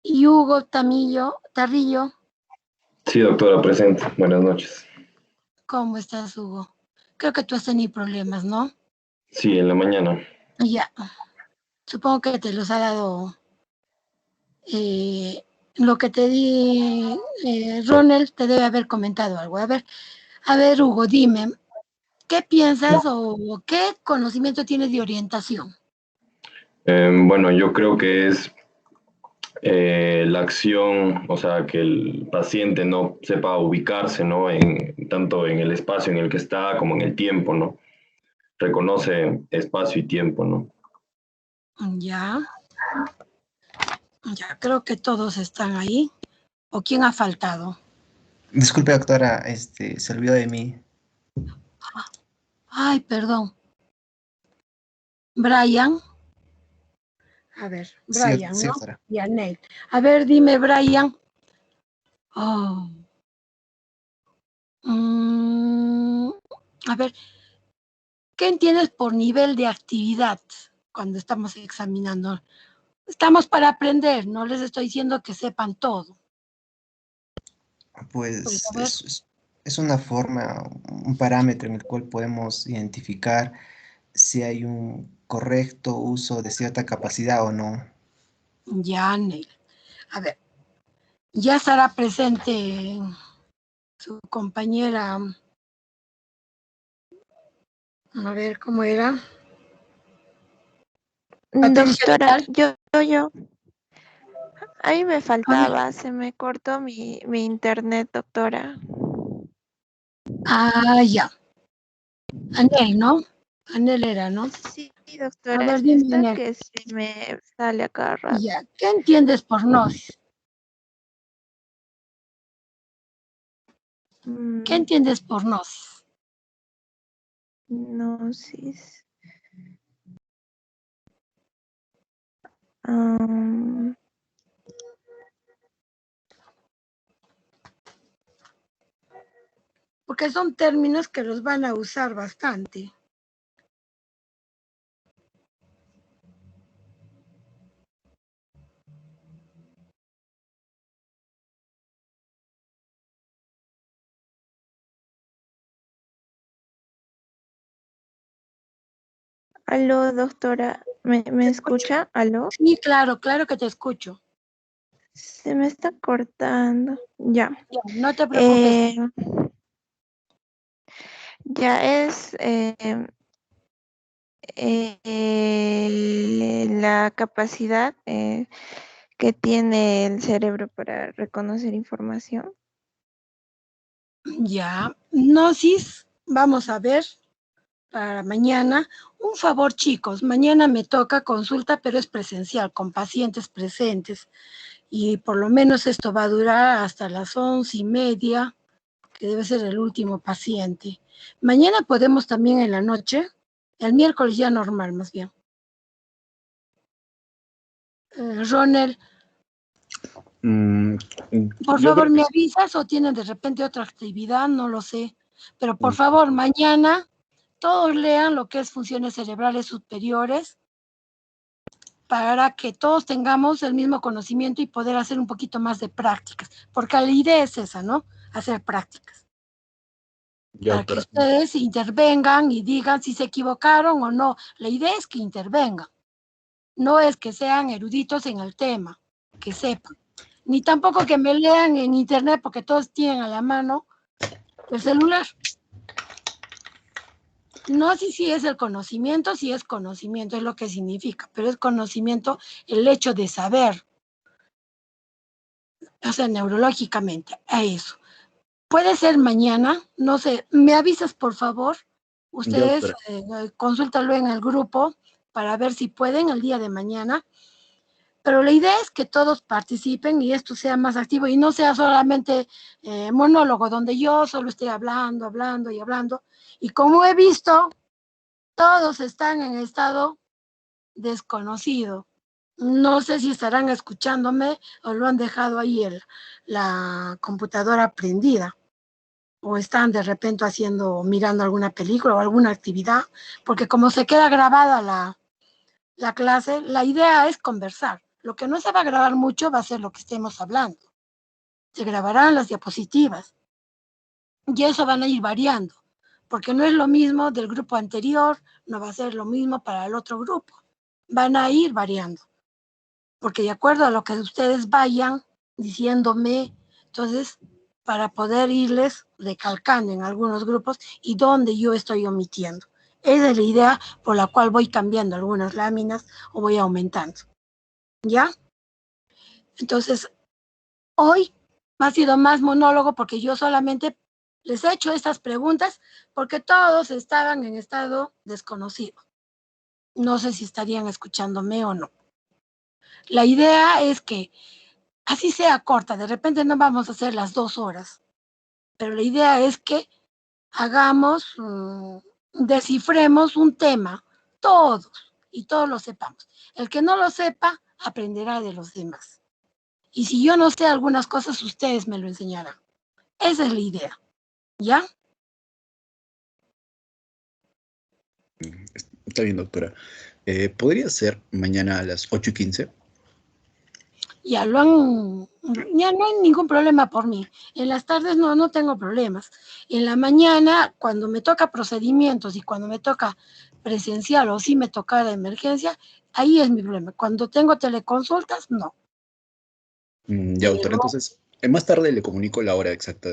[SPEAKER 2] Hugo Tarrillo.
[SPEAKER 11] Sí, doctora, presente. Buenas noches.
[SPEAKER 2] ¿Cómo estás, Hugo? Creo que tú has tenido problemas, ¿no?
[SPEAKER 11] Sí, en la mañana.
[SPEAKER 2] Ya. Supongo que te los ha dado lo que te di, Ronald, te debe haber comentado algo. A ver, Hugo, dime, ¿qué piensas o qué conocimiento tienes de orientación?
[SPEAKER 11] Bueno, yo creo que es la acción, o sea, que el paciente no sepa ubicarse, ¿no? Tanto en el espacio en el que está como en el tiempo, ¿no? Reconoce espacio y tiempo, ¿no?
[SPEAKER 2] Ya, ya creo que todos están ahí. ¿O quién ha faltado?
[SPEAKER 12] Disculpe, doctora, se olvidó de mí.
[SPEAKER 2] Ay, perdón. Brian. A ver,
[SPEAKER 12] Sí,
[SPEAKER 2] Brian,
[SPEAKER 12] sí,
[SPEAKER 2] ¿no?
[SPEAKER 12] doctora.
[SPEAKER 2] Y Anel. A ver, dime, Brian. Oh. A ver, ¿qué entiendes por nivel de actividad cuando estamos examinando? Estamos para aprender, no les estoy diciendo que sepan todo. Pues
[SPEAKER 12] Pues
[SPEAKER 2] a ver,
[SPEAKER 12] es una forma, un parámetro en el cual podemos identificar si hay un correcto uso de cierta capacidad o no.
[SPEAKER 2] ya, Anel. A ver, ya estará presente su compañera. A ver, ¿cómo era? Patricia, ¿qué
[SPEAKER 13] Doctora,
[SPEAKER 2] tal?
[SPEAKER 13] yo, ahí me
[SPEAKER 2] A ver,
[SPEAKER 13] faltaba, se me cortó mi internet, doctora.
[SPEAKER 2] ya. Anel, ¿no? Anel era, ¿no?
[SPEAKER 13] Sí,
[SPEAKER 2] A
[SPEAKER 13] doctora,
[SPEAKER 2] ver,
[SPEAKER 13] es
[SPEAKER 2] dime,
[SPEAKER 13] esta
[SPEAKER 2] Anel.
[SPEAKER 13] que se me sale a cada rato.
[SPEAKER 2] Ya, ¿qué entiendes por gnosis? ¿Qué
[SPEAKER 13] Mm,
[SPEAKER 2] entiendes por gnosis?
[SPEAKER 13] Gnosis. Am,
[SPEAKER 2] Porque porque son términos que los van a usar bastante.
[SPEAKER 13] Aló, doctora, ¿me escucha? ¿Aló?
[SPEAKER 2] Sí, claro, claro que te escucho.
[SPEAKER 13] Se me está cortando. Ya.
[SPEAKER 2] Ya, no te preocupes.
[SPEAKER 13] Ya es la capacidad que tiene el cerebro para reconocer información.
[SPEAKER 2] Ya, Gnosis, vamos a ver para mañana. Un favor, chicos, mañana me toca consulta, pero es presencial, con pacientes presentes. Y por lo menos esto va a durar hasta las 11:30, que debe ser el último paciente. Mañana podemos también en la noche, el miércoles ya normal, más bien. Ronald, por
[SPEAKER 1] Yo
[SPEAKER 2] favor,
[SPEAKER 1] creo que
[SPEAKER 2] ¿me
[SPEAKER 1] sí.
[SPEAKER 2] avisas o tienen de repente otra actividad? No lo sé. Pero por favor, mañana todos lean lo que es funciones cerebrales superiores para que todos tengamos el mismo conocimiento y poder hacer un poquito más de prácticas, porque la idea es esa, ¿no? Hacer prácticas.
[SPEAKER 1] Ya,
[SPEAKER 2] Para que
[SPEAKER 1] doctora.
[SPEAKER 2] ustedes intervengan y digan si se equivocaron o no. La idea es que intervengan. No es que sean eruditos en el tema, que sepan. Ni tampoco que me lean en internet porque todos tienen a la mano el celular. No sé si es el conocimiento, si es conocimiento, es lo que significa, pero es conocimiento el hecho de saber, o sea, neurológicamente, a eso. Puede ser mañana, no sé, me avisas por favor,
[SPEAKER 1] Ya,
[SPEAKER 2] ustedes
[SPEAKER 1] doctora.
[SPEAKER 2] consúltalo en el grupo para ver si pueden el día de mañana, pero la idea es que todos participen y esto sea más activo y no sea solamente monólogo, donde yo solo esté hablando, hablando y hablando, y como he visto, todos están en estado desconocido. No sé si estarán escuchándome o lo han dejado ahí la computadora prendida o están de repente mirando alguna película o alguna actividad, porque como se queda grabada la clase, la idea es conversar. Lo que no se va a grabar mucho va a ser lo que estemos hablando. Se grabarán las diapositivas y eso van a ir variando, porque no es lo mismo del grupo anterior, no va a ser lo mismo para el otro grupo. Van a ir variando, porque de acuerdo a lo que ustedes vayan diciéndome, entonces, para poder irles recalcando en algunos grupos y donde yo estoy omitiendo. Esa es la idea por la cual voy cambiando algunas láminas o voy aumentando. ¿Ya? Entonces, hoy ha sido más monólogo porque yo solamente les he hecho estas preguntas porque todos estaban en estado desconocido. No sé si estarían escuchándome o no. La idea es que así sea corta, de repente no vamos a hacer las 2 horas, pero la idea es que hagamos, descifremos un tema, todos, y todos lo sepamos. El que no lo sepa, aprenderá de los demás. Y si yo no sé algunas cosas, ustedes me lo enseñarán. Esa es la idea, ¿ya?
[SPEAKER 1] Está bien, doctora. ¿Podría ser mañana a las 8:15?
[SPEAKER 2] Ya no hay ningún problema por mí. En las tardes no tengo problemas. En la mañana, cuando me toca procedimientos y cuando me toca presencial o si me toca de emergencia, ahí es mi problema. Cuando tengo teleconsultas, no.
[SPEAKER 1] Ya, doctora. Entonces, más tarde le comunico la hora exacta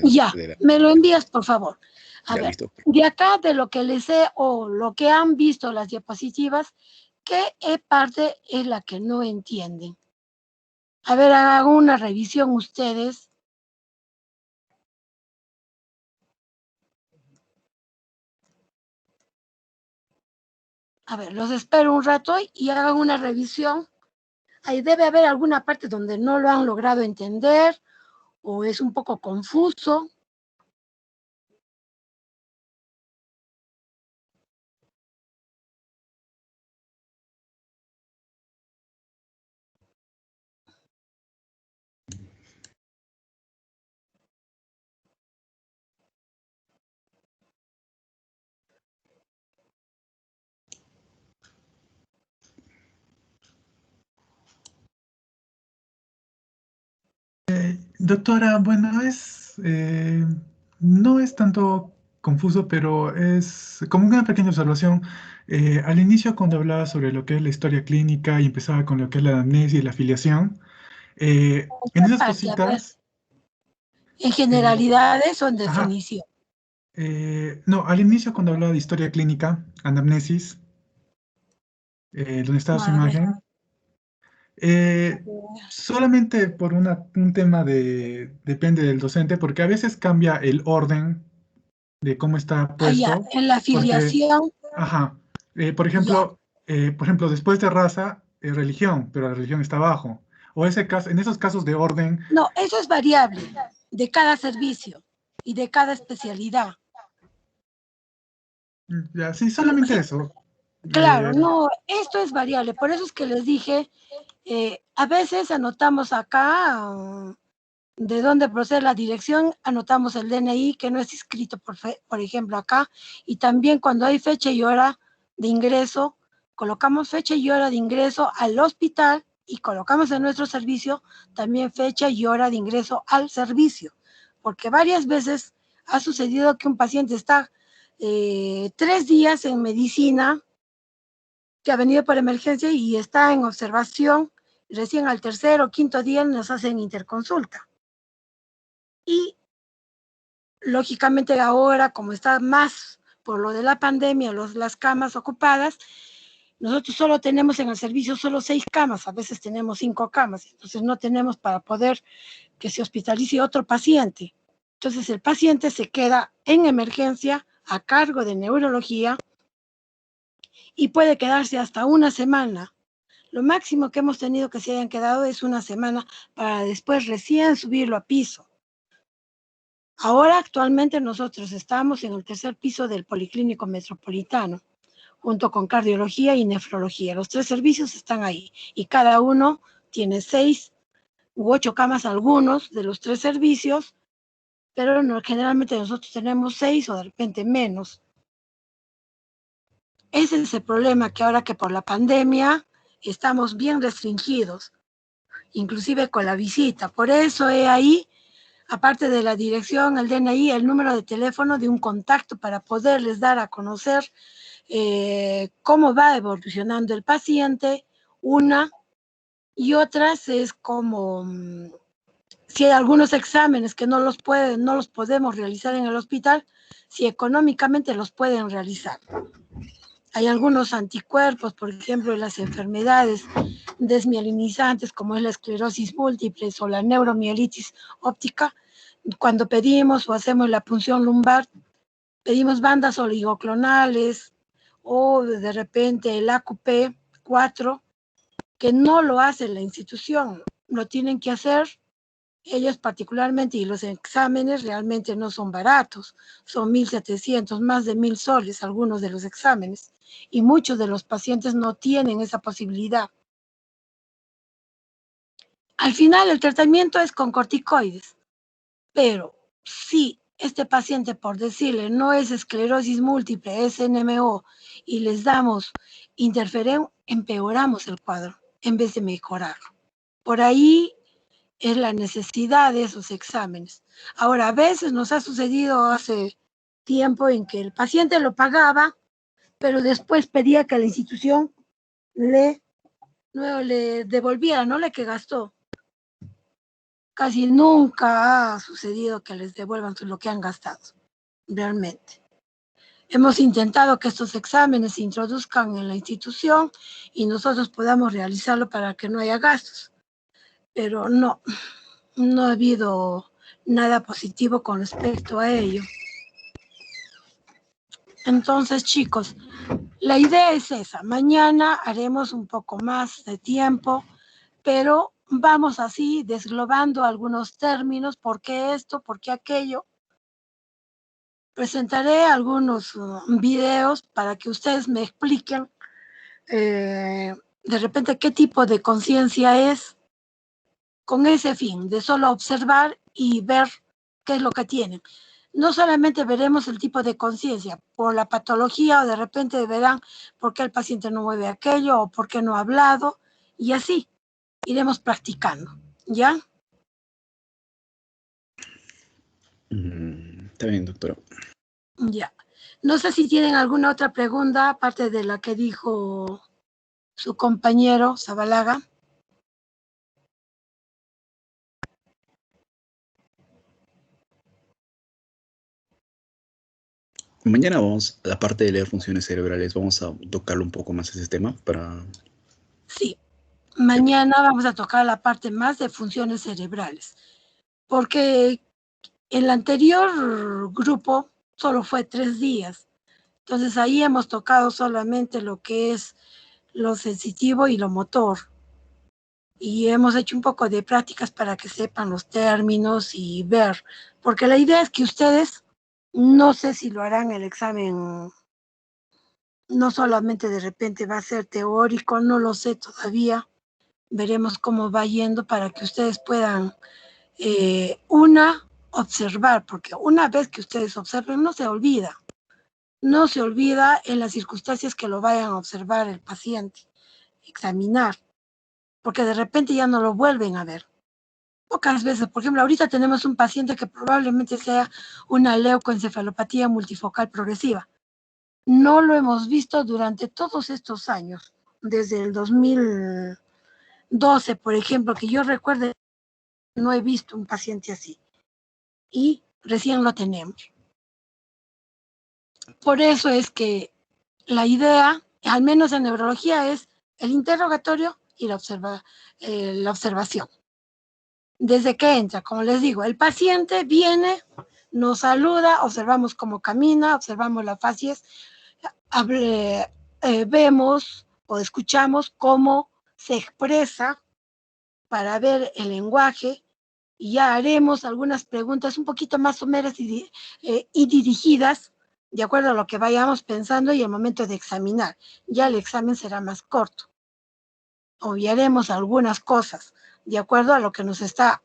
[SPEAKER 2] Ya,
[SPEAKER 1] de la...
[SPEAKER 2] me lo envías, por favor. A
[SPEAKER 1] Ya,
[SPEAKER 2] ver,
[SPEAKER 1] listo.
[SPEAKER 2] de acá de lo que les sé o lo que han visto las diapositivas, ¿qué parte es la que no entienden? A ver, hagan una revisión ustedes. A ver, los espero un rato y hagan una revisión. Ahí debe haber alguna parte donde no lo han logrado entender o es un poco confuso.
[SPEAKER 10] Doctora, bueno, no es tanto confuso, pero es como una pequeña observación. Al inicio, cuando hablaba sobre lo que es la historia clínica y empezaba con lo que es la anamnesis y la afiliación, en esas
[SPEAKER 2] Parte, a ver,
[SPEAKER 10] cositas,
[SPEAKER 2] en
[SPEAKER 10] eh,
[SPEAKER 2] generalidades o en
[SPEAKER 10] ajá,
[SPEAKER 2] definición.
[SPEAKER 10] no, al inicio cuando hablaba de historia clínica, anamnesis, donde estaba su
[SPEAKER 2] A ver,
[SPEAKER 10] imagen, eh, solamente por un tema depende del docente, porque a veces cambia el orden de cómo está
[SPEAKER 2] allá,
[SPEAKER 10] puesto,
[SPEAKER 2] en la
[SPEAKER 10] porque,
[SPEAKER 2] afiliación,
[SPEAKER 10] ajá,
[SPEAKER 2] ya.
[SPEAKER 10] por ejemplo, después de raza, religión, pero la religión está abajo. O ese caso, en esos casos de orden,
[SPEAKER 2] No, eso es variable de cada servicio y de cada especialidad.
[SPEAKER 10] ya, sí, solamente eso.
[SPEAKER 2] Claro,
[SPEAKER 10] Eh,
[SPEAKER 2] no, esto es variable. Por eso es que les dije, a veces anotamos acá de dónde procede la dirección, anotamos el DNI que no es inscrito, por ejemplo, acá, y también cuando hay fecha y hora de ingreso, colocamos fecha y hora de ingreso al hospital y colocamos en nuestro servicio también fecha y hora de ingreso al servicio, porque varias veces ha sucedido que un paciente está 3 días en medicina, que ha venido por emergencia y está en observación, recién al tercer o quinto día nos hacen interconsulta. Y lógicamente ahora, como está más por lo de la pandemia, las camas ocupadas, nosotros solo tenemos en el servicio solo 6 camas, a veces tenemos 5 camas, entonces no tenemos para poder que se hospitalice otro paciente. Entonces el paciente se queda en emergencia a cargo de neurología y puede quedarse hasta una semana. Lo máximo que hemos tenido que se hayan quedado es una semana para después recién subirlo a piso. Ahora actualmente nosotros estamos en el tercer piso del Policlínico Metropolitano, junto con cardiología y nefrología. Los 3 servicios están ahí y cada uno tiene 6 u 8 camas algunos de los 3 servicios, pero no, generalmente nosotros tenemos 6 o de repente menos. Ese es el problema, que ahora que por la pandemia estamos bien restringidos, inclusive con la visita. Por eso he ahí, aparte de la dirección, el DNI, el número de teléfono de un contacto para poderles dar a conocer cómo va evolucionando el paciente, una, y otras es como si hay algunos exámenes que no los podemos realizar en el hospital, si económicamente los pueden realizar. Hay algunos anticuerpos, por ejemplo, en las enfermedades desmielinizantes como es la esclerosis múltiple o la neuromielitis óptica. Cuando pedimos o hacemos la punción lumbar, pedimos bandas oligoclonales o de repente el AQP4, que no lo hace la institución, lo tienen que hacer ellos particularmente, y los exámenes realmente no son baratos, son 1.700, más de 1.000 soles algunos de los exámenes, y muchos de los pacientes no tienen esa posibilidad. Al final el tratamiento es con corticoides, pero si este paciente, por decirle, no es esclerosis múltiple, es NMO, y les damos interferón, empeoramos el cuadro en vez de mejorarlo. Por ahí es la necesidad de esos exámenes. Ahora, a veces nos ha sucedido hace tiempo en que el paciente lo pagaba, pero después pedía que la institución le devolviera, ¿no? Le que gastó. Casi nunca ha sucedido que les devuelvan lo que han gastado, realmente. Hemos intentado que estos exámenes se introduzcan en la institución y nosotros podamos realizarlo para que no haya gastos, pero no ha habido nada positivo con respecto a ello. Entonces, chicos, la idea es esa. Mañana haremos un poco más de tiempo, pero vamos así desglobando algunos términos, por qué esto, por qué aquello. Presentaré algunos videos para que ustedes me expliquen de repente qué tipo de conciencia es, con ese fin de solo observar y ver qué es lo que tienen. No solamente veremos el tipo de conciencia por la patología, o de repente verán por qué el paciente no mueve aquello o por qué no ha hablado, y así iremos practicando, ¿ya?
[SPEAKER 1] Está bien, doctora.
[SPEAKER 2] Ya. No sé si tienen alguna otra pregunta, aparte de la que dijo su compañero Zabalaga.
[SPEAKER 1] Mañana vamos, aparte de leer funciones cerebrales, vamos a tocarlo un poco más ese tema para...
[SPEAKER 2] Sí, mañana vamos a tocar la parte más de funciones cerebrales, porque el anterior grupo solo fue 3 días. Entonces ahí hemos tocado solamente lo que es lo sensitivo y lo motor. Y hemos hecho un poco de prácticas para que sepan los términos y ver, porque la idea es que ustedes, no sé si lo harán el examen, no solamente de repente va a ser teórico, no lo sé todavía, veremos cómo va yendo para que ustedes puedan, observar, porque una vez que ustedes observen, no se olvida en las circunstancias que lo vayan a observar el paciente, examinar, porque de repente ya no lo vuelven a ver. Pocas veces, por ejemplo, ahorita tenemos un paciente que probablemente sea una leucoencefalopatía multifocal progresiva. No lo hemos visto durante todos estos años, desde el 2012, por ejemplo, que yo recuerde, no he visto un paciente así. Y recién lo tenemos. Por eso es que la idea, al menos en neurología, es el interrogatorio y la observación. Desde que entra, como les digo, el paciente viene, nos saluda, observamos cómo camina, observamos las facies, vemos o escuchamos cómo se expresa para ver el lenguaje, y ya haremos algunas preguntas un poquito más someras y dirigidas de acuerdo a lo que vayamos pensando y el momento de examinar. Ya el examen será más corto. Obviaremos algunas cosas de acuerdo a lo que nos está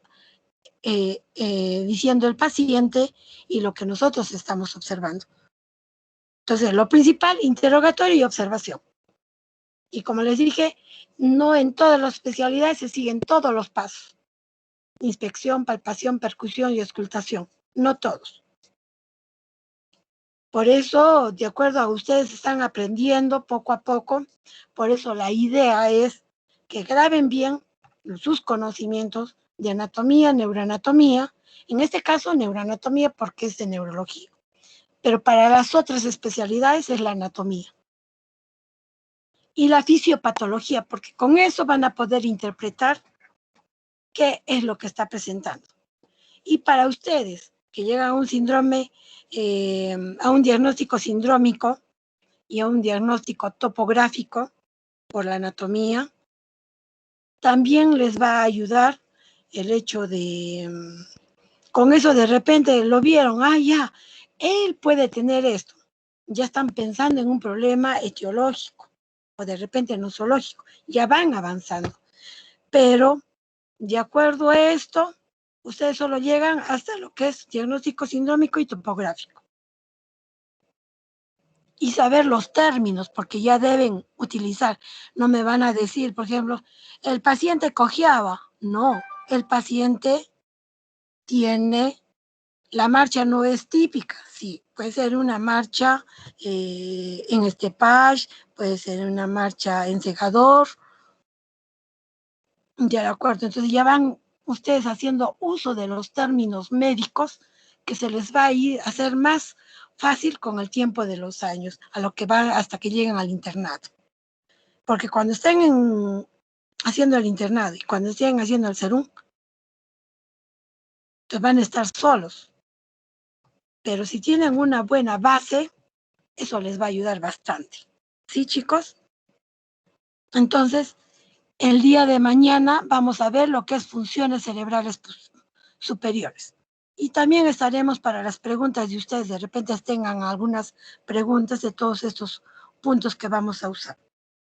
[SPEAKER 2] diciendo el paciente y lo que nosotros estamos observando. Entonces, lo principal, interrogatorio y observación. Y como les dije, no en todas las especialidades se siguen todos los pasos. Inspección, palpación, percusión y auscultación. No todos. Por eso, de acuerdo a ustedes, están aprendiendo poco a poco. Por eso la idea es que graben bien sus conocimientos de anatomía, neuroanatomía. En este caso, neuroanatomía porque es de neurología. Pero para las otras especialidades es la anatomía. Y la fisiopatología, porque con eso van a poder interpretar qué es lo que está presentando. Y para ustedes que llegan a un síndrome, a un diagnóstico sindrómico y a un diagnóstico topográfico por la anatomía, también les va a ayudar el hecho de, con eso de repente lo vieron, ya, él puede tener esto. Ya están pensando en un problema etiológico o de repente nosológico, ya van avanzando. Pero de acuerdo a esto, ustedes solo llegan hasta lo que es diagnóstico sindrómico y topográfico. Y saber los términos, porque ya deben utilizar. No me van a decir, por ejemplo, el paciente cojeaba. No, el paciente tiene, la marcha no es típica, sí, puede ser una marcha en estepage, puede ser una marcha en cejador. Ya de acuerdo, entonces ya van ustedes haciendo uso de los términos médicos que se les va a ir a hacer más fácil con el tiempo de los años, a lo que va hasta que lleguen al internado. Porque cuando estén haciendo el internado y cuando estén haciendo el serum, entonces van a estar solos. Pero si tienen una buena base, eso les va a ayudar bastante. ¿Sí, chicos? Entonces, el día de mañana vamos a ver lo que es funciones cerebrales superiores. Y también estaremos para las preguntas de ustedes, de repente tengan algunas preguntas de todos estos puntos que vamos a usar,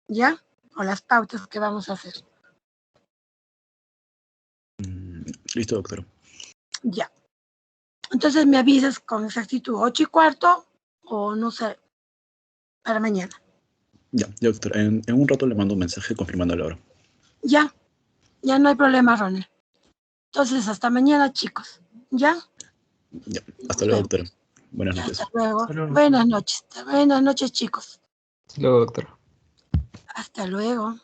[SPEAKER 2] ¿ya? O las pautas que vamos a hacer.
[SPEAKER 1] Listo, doctor.
[SPEAKER 2] Ya. Entonces me avisas con exactitud 8:15 o no sé, para mañana.
[SPEAKER 1] Ya, doctor. En un rato le mando un mensaje confirmando la hora.
[SPEAKER 2] Ya no hay problema, Ronald. Entonces, hasta mañana, chicos. ¿Ya?
[SPEAKER 1] Ya, hasta luego, doctora. Buenas
[SPEAKER 2] Ya,
[SPEAKER 1] noches.
[SPEAKER 2] hasta luego.
[SPEAKER 10] Hasta luego.
[SPEAKER 2] Buenas noches. Buenas noches, chicos.
[SPEAKER 4] Hasta luego, doctora.
[SPEAKER 2] Hasta luego.